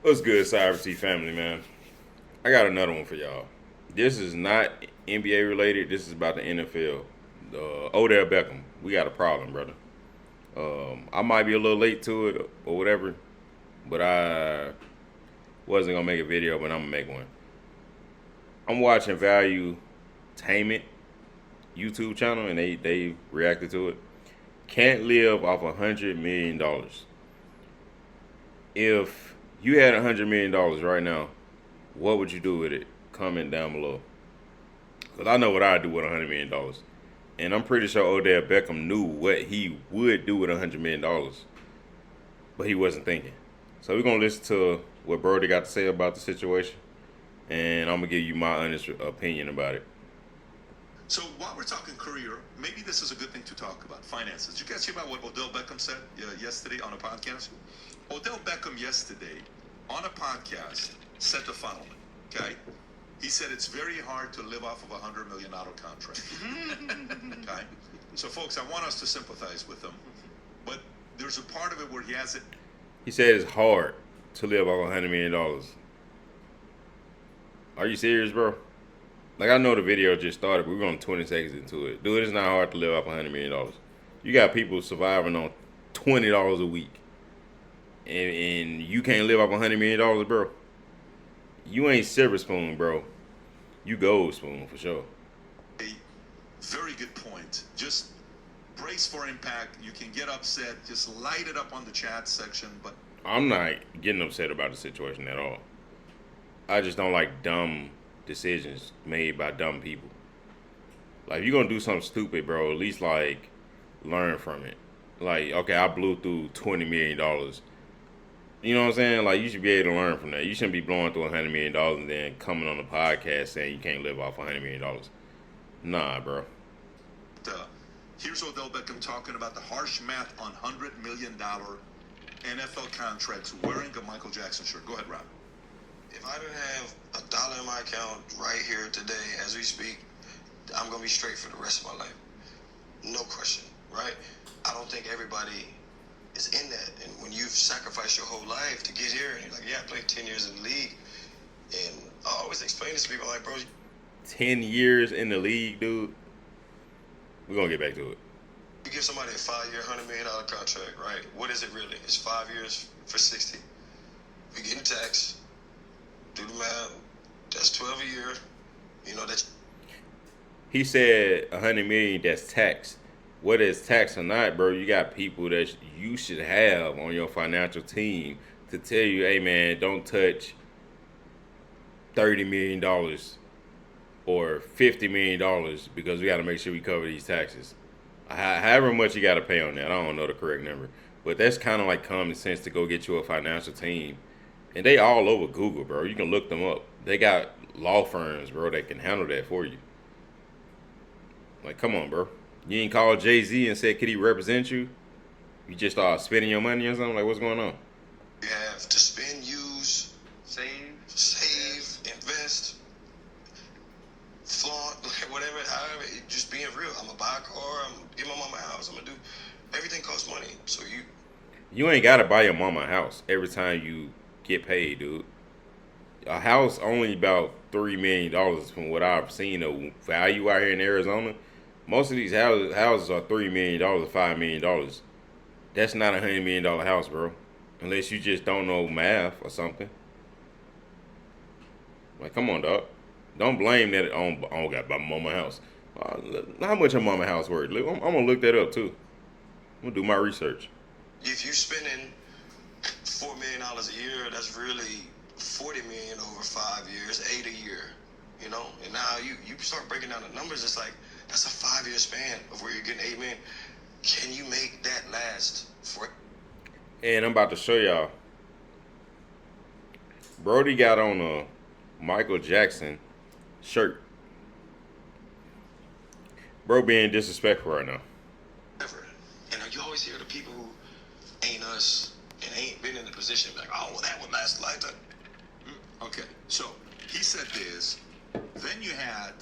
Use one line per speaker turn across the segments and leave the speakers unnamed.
What's good, Cyber T family, man? I got another one for y'all. This is not NBA related. This is about the NFL. Odell Beckham. We got a problem, brother. I might be a little late to it or whatever, but I wasn't gonna make a video, but I'm gonna make one. I'm watching Value Tainment YouTube channel, and they reacted to it. Can't live off $100 million. If you had $100 million right now, what would you do with it? Comment down below. Cause I know what I'd do with $100 million, and I'm pretty sure Odell Beckham knew what he would do with $100 million, but he wasn't thinking. So we're gonna listen to what Brody got to say about the situation, and I'm gonna give you my honest opinion about it.
So while we're talking career, maybe this is a good thing to talk about, finances. Did you guys hear about what Odell Beckham said yesterday on a podcast? Odell Beckham yesterday on a podcast said the following, okay? He said it's very hard to live off of $100 million contract. Okay? So folks, I want us to sympathize with him, but there's a part of it where he has it.
He said it's hard to live off $100 million. Are you serious, bro? Like, I know the video just started, but we're going 20 seconds into it. Dude, it's not hard to live off $100 million. You got people surviving on $20 a week, and you can't live off $100 million, bro. You ain't silver spoon, bro. You gold spoon for sure.
A very good point. Just brace for impact. You can get upset. Just light it up on the chat section. But
I'm not getting upset about the situation at all. I just don't like dumb decisions made by dumb people. Like, if you're gonna do something stupid, bro, at least like learn from it. Like, okay, I blew through $20 million. You know what I'm saying? Like, you should be able to learn from that. You shouldn't be blowing through $100 million and then coming on the podcast saying you can't live off $100 million. Nah, bro.
Here's Odell Beckham talking about the harsh math on $100 million NFL contracts wearing a Michael Jackson shirt. Go ahead, Rob.
If I didn't have $1 in my account right here today as we speak, I'm going to be straight for the rest of my life. No question, right? I don't think everybody is in that. And when you've sacrificed your whole life to get here, and you're like, yeah, I played 10 years in the league. And I always explain this to people, like, bro,
10 years in the league, dude. We're going to get back to it.
you give somebody a 5-year, $100 million contract, right? What is it really? It's 5 years for 60. You're getting taxed. Do the math. That's 12 a year. You know, that's...
He said $100 million, that's tax. Whether it's tax or not, bro, you got people that you should have on your financial team to tell you, hey, man, don't touch $30 million or $50 million because we got to make sure we cover these taxes. However much you got to pay on that, I don't know the correct number. But that's kind of like common sense to go get you a financial team. And they all over Google, bro. You can look them up. They got law firms, bro, that can handle that for you. Like, come on, bro. You ain't called Jay-Z and said, could he represent you? You just start spending your money or something? Like, what's going on?
You have to spend, use, save, invest, flaunt, like whatever, however, just being real. I'm going to buy a car, I'm going to get my mama a house, I'm going to do, everything costs money. So
you ain't got to buy your mama a house every time you get paid, dude. A house only about $3 million from what I've seen the value out here in Arizona. Most of these houses are $3 million or $5 million. That's not $100 million house, bro. Unless you just don't know math or something. Like, come on, dog. Don't blame that I don't got my mama house. How much a mama house worth? I'm gonna look that up too. I'm gonna do my research.
if you're spending $4 million a year, that's really $40 million over 5 years, 8 a year, you know? And now you start breaking down the numbers, it's like, that's a 5-year span of where you're getting $8 million. Can you make that last for?
And I'm about to show y'all. Brody got on a Michael Jackson shirt. Bro being disrespectful right now.
Ever. And you always hear the people who ain't us and ain't been in the position like, oh, well, that would last a lifetime.
Okay, so he said this. Then you had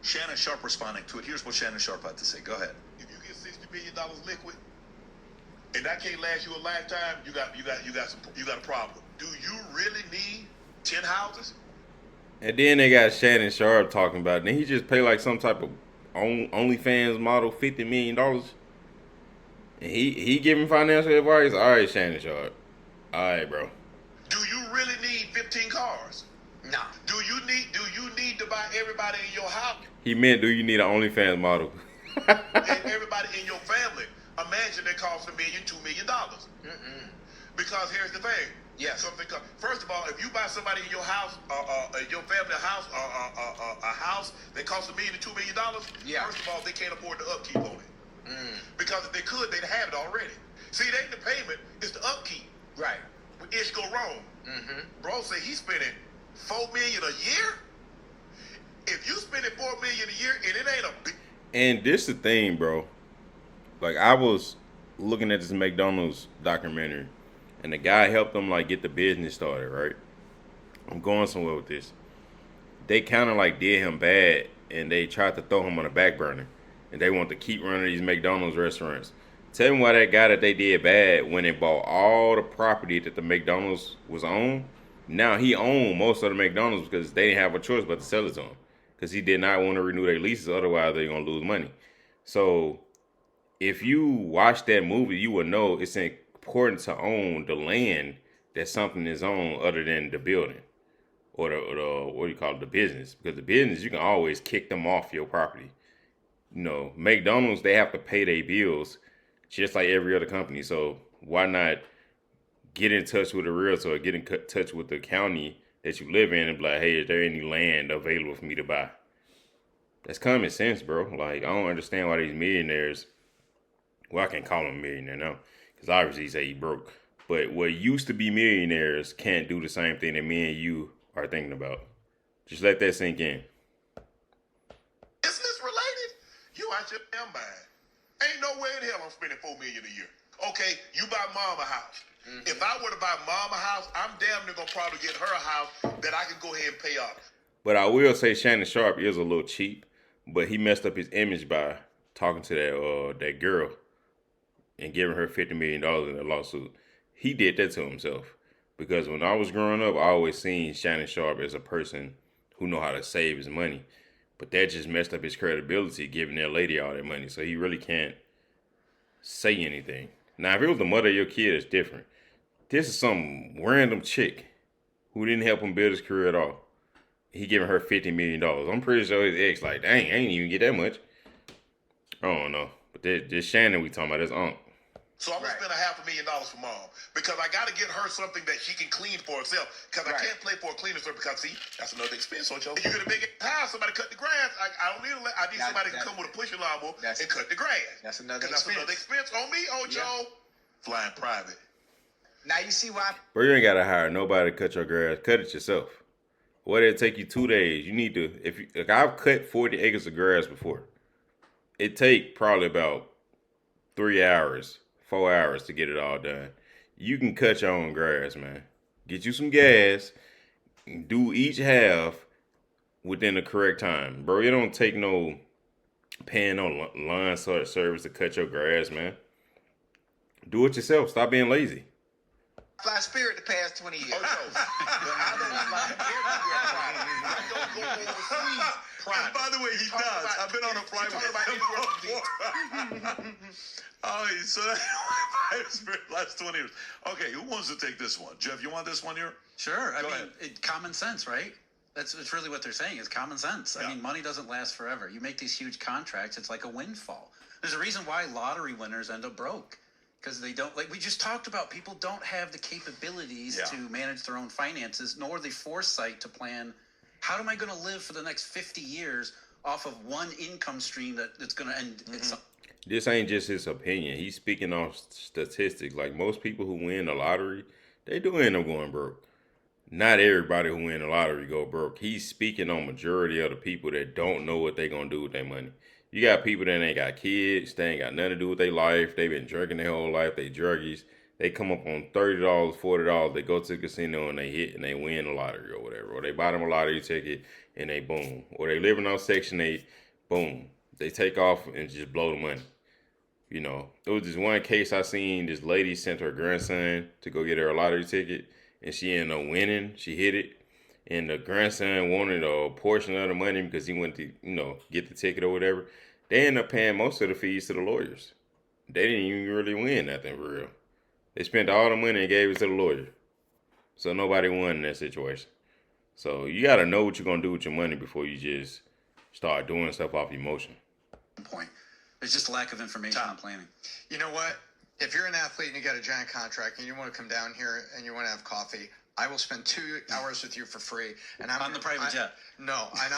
Shannon Sharp responding to it. Here's what Shannon Sharp had to say. Go ahead.
If you get $60 million liquid,
and that can't last you a lifetime, you got a problem. Do you really need 10 houses?
And then they got Shannon Sharp talking about it. Then he just pay like some type of OnlyFans model $50 million. And he giving financial advice. All right, Shannon Sharp. All right, bro.
Do you really need 15 cars?
No.
Do you need to buy everybody in your house?
He meant, do you need an OnlyFans model?
And everybody in your family? Imagine they cost $1 million, $2 million. Because here's the thing.
Yes.
First of all, if you buy somebody in your house, your family house, a house that costs $1 million to $2 million,
yeah.
First of all, they can't afford the upkeep on it. Because if they could, they'd have it already. See, it ain't the payment; it's the upkeep.
Right.
When ish go wrong. Bro say he's spending $4 million a year. If you spending $4 million a year and it ain't a big.
And this the thing, bro. Like, I was looking at this McDonald's documentary, and the guy helped them like get the business started, right? I'm going somewhere with this. They kind of like did him bad, and they tried to throw him on the back burner, and they want to keep running these McDonald's restaurants. Tell me why that guy that they did bad, when they bought all the property that the McDonald's was on, now he owned most of the McDonald's because they didn't have a choice but to sell it to him, because he did not want to renew their leases, otherwise they're gonna lose money. So if you watch that movie, you will know it's important to own the land that something is on, other than the building or the what do you call it, the business. Because the business, you can always kick them off your property. You know, McDonald's, they have to pay their bills just like every other company. So why not get in touch with a realtor or get in touch with the county that you live in and be like, hey, is there any land available for me to buy? That's common sense, bro. Like, I don't understand why these millionaires, well, I can't call him a millionaire now, because obviously he say he broke. But what used to be millionaires can't do the same thing that me and you are thinking about. Just let that sink in.
Business related? You out your damn mind. Ain't no way in hell I'm spending $4 million a year. Okay, you buy mom a house. If I were to buy mom a house, I'm damn near gonna probably get her a house that I can go ahead and pay off.
But I will say Shannon Sharp is a little cheap, but he messed up his image by talking to that girl and giving her $50 million in a lawsuit. He did that to himself. Because when I was growing up, I always seen Shannon Sharp as a person who know how to save his money. But that just messed up his credibility, giving that lady all that money. So he really can't say anything. Now, if it was the mother of your kid, it's different. This is some random chick who didn't help him build his career at all. He giving her $50 million. I'm pretty sure his ex like, dang, I ain't even get that much. I don't know. But this Shannon we talking about, this aunt.
So I'm gonna spend $500,000 for mom because I gotta get her something that she can clean for herself. Because I can't pay for a cleaner service because see, that's another expense, Ocho. You get a big house, somebody cut the grass. I don't need. I need somebody to come with a pushing lawnmower and cut the grass.
That's another expense.
That's another expense on me, Ocho. Yeah. Flying private.
Now you see why.
Bro, you ain't gotta hire nobody to cut your grass. Cut it yourself. What it'll take you 2 days. You need to. Like I've cut 40 acres of grass before. It take probably about 3 hours. 4 hours to get it all done. You can cut your own grass, man. Get you some gas. Do each half within the correct time. Bro, it don't take no paying no lawn service to cut your grass, man. Do it yourself. Stop being lazy.
Fly Spirit the past 20 years.
I don't like I don't go overseas. And by the way, he does. I've been on a flight with him. Oh, so that last 20 years. Okay, who wants to take this one? Jeff, you want this one here?
Sure. I mean, common sense, right? It's really what they're saying is common sense. Yeah. I mean, money doesn't last forever. You make these huge contracts, it's like a windfall. There's a reason why lottery winners end up broke. Because they don't, like we just talked about, people don't have the capabilities to manage their own finances, nor the foresight to plan, how am I going to live for the next 50 years off of one income stream that's going to end?
This ain't just his opinion. He's speaking off statistics. Like most people who win the lottery, they do end up going broke. Not everybody who win the lottery go broke. He's speaking on majority of the people that don't know what they're going to do with their money. You got people that ain't got kids. They ain't got nothing to do with their life. They've been drinking their whole life. They druggies. They come up on $30, $40. They go to the casino and they hit and they win the lottery or whatever. Or they buy them a lottery ticket and they boom. Or they living on Section 8, boom. They take off and just blow the money. You know, there was this one case I seen. This lady sent her grandson to go get her a lottery ticket, and she ended up winning. She hit it, and the grandson wanted a portion of the money because he went to, get the ticket or whatever. They ended up paying most of the fees to the lawyers. They didn't even really win nothing for real. They spent all the money and gave it to the lawyer. So nobody won in that situation. So you got to know what you're going to do with your money before you just start doing stuff off emotion.
Point. There's just a lack of information on planning.
You know what? If you're an athlete and you got a giant contract and you want to come down here and you want to have coffee, I will spend 2 hours with you for free. And I'm
on the private jet.
No, and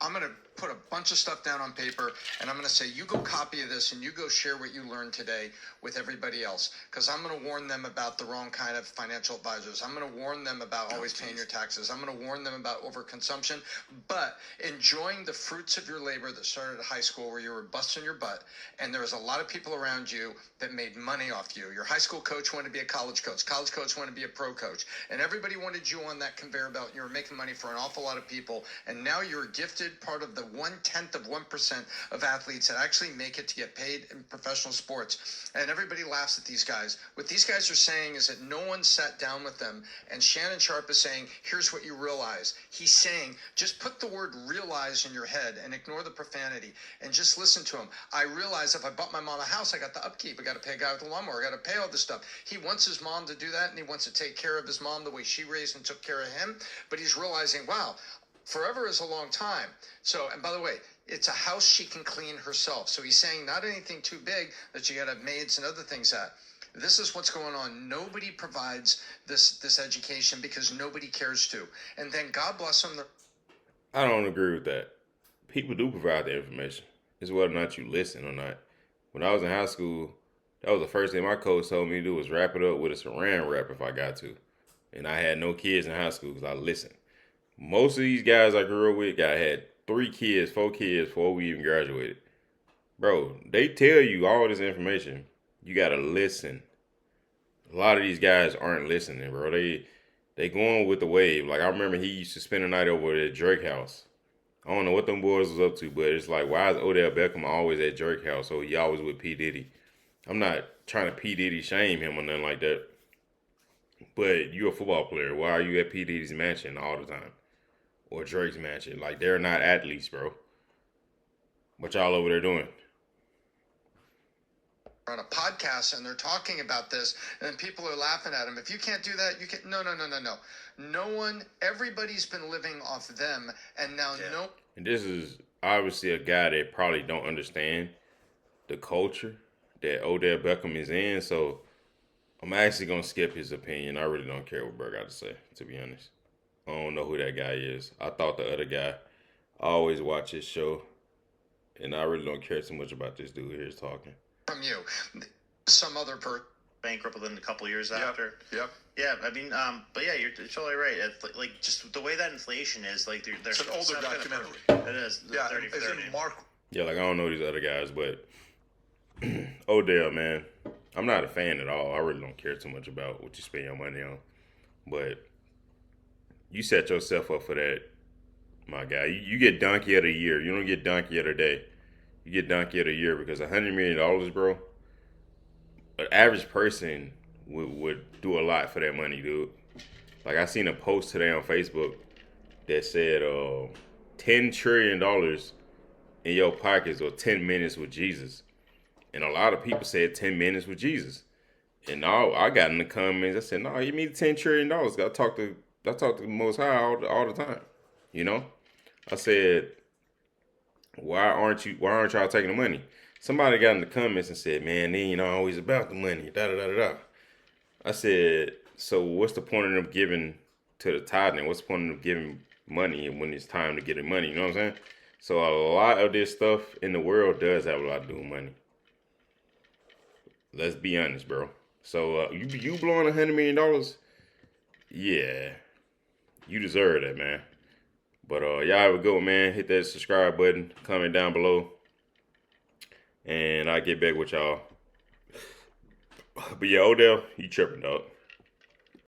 I'm gonna put a bunch of stuff down on paper, and I'm gonna say, you go copy this and you go share what you learned today with everybody else, because I'm gonna warn them about the wrong kind of financial advisors. I'm gonna warn them about always paying your taxes. I'm gonna warn them about overconsumption. But enjoying the fruits of your labor that started at high school, where you were busting your butt, and there was a lot of people around you that made money off you. Your high school coach wanted to be a college coach. College coach wanted to be a pro coach, and everybody wanted you on that conveyor belt. You were making money for an awful lot of people, and now you're a gifted part of the 0.1% of athletes that actually make it to get paid in professional sports. And everybody laughs at these guys. What these guys are saying is that no one sat down with them, and Shannon Sharp is saying, here's what you realize. He's saying, just put the word realize in your head and ignore the profanity and just listen to him. I realize if I bought my mom a house, I got the upkeep. I got to pay a guy with a lawnmower. I got to pay all this stuff. He wants his mom to do that, and he wants to take care of his mom the way she raised and took care of him. But he's realizing, wow, forever is a long time. So, and by the way, it's a house she can clean herself. So he's saying not anything too big that you got to have maids and other things at. This is what's going on. Nobody provides this education because nobody cares to. And then God bless them.
I don't agree with that. People do provide the information. It's whether or not you listen or not. When I was in high school, that was the first thing my coach told me to do was wrap it up with a saran wrap if I got to. And I had no kids in high school because I listened. Most of these guys I grew up with, I had 3 kids, 4 kids before we even graduated. Bro, they tell you all this information. You got to listen. A lot of these guys aren't listening, bro. They going with the wave. Like, I remember he used to spend the night over at Drake house. I don't know what them boys was up to, but it's like, why is Odell Beckham always at Drake house? So he always with P. Diddy. I'm not trying to P. Diddy shame him or nothing like that. But you're a football player. Why are you at P. Diddy's mansion all the time? Or Drake's mansion? Like, they're not athletes, bro. What y'all over there doing?
On a podcast and they're talking about this and people are laughing at them. If you can't do that, you can no. No one, everybody's been living off them, and now no.
And this is obviously a guy that probably don't understand the culture that Odell Beckham is in, so I'm actually gonna skip his opinion. I really don't care what Burr got to say, to be honest. I don't know who that guy is. I thought the other guy. I always watch his show, and I really don't care too much about this dude here's talking.
From you, some other person
bankrupt within a couple of years after.
Yep.
Yeah, I mean, but yeah, you're totally right. It's like just the way that inflation is, like they're
It's an older documentary.
It is.
Yeah,
30 for
it's
30.
in Mark.
Yeah, like I don't know these other guys, but Odell, man, I'm not a fan at all. I really don't care too much about what you spend your money on. But you set yourself up for that, my guy. You get donkey of the year. You don't get donkey of the day. You get donkey of the year because $100 million, bro, an average person would do a lot for that money, dude. Like, I seen a post today on Facebook that said $10 trillion in your pockets or 10 minutes with Jesus. And a lot of people said 10 minutes with Jesus. And I got in the comments, I said, no, you mean $10 trillion. I talk to the Most High all the time. You know? I said, why aren't y'all taking the money? Somebody got in the comments and said, man, they ain't always about the money. Da-da-da-da-da. I said, so what's the point of them giving to the tithing? What's the point of them giving money when it's time to get the money? You know what I'm saying? So a lot of this stuff in the world does have a lot to do with money. Let's be honest, bro. So you blowing $100 million? Yeah. You deserve that, man. But y'all have a good one, man. Hit that subscribe button. Comment down below. And I'll get back with y'all. But yeah, Odell, you tripping, dog.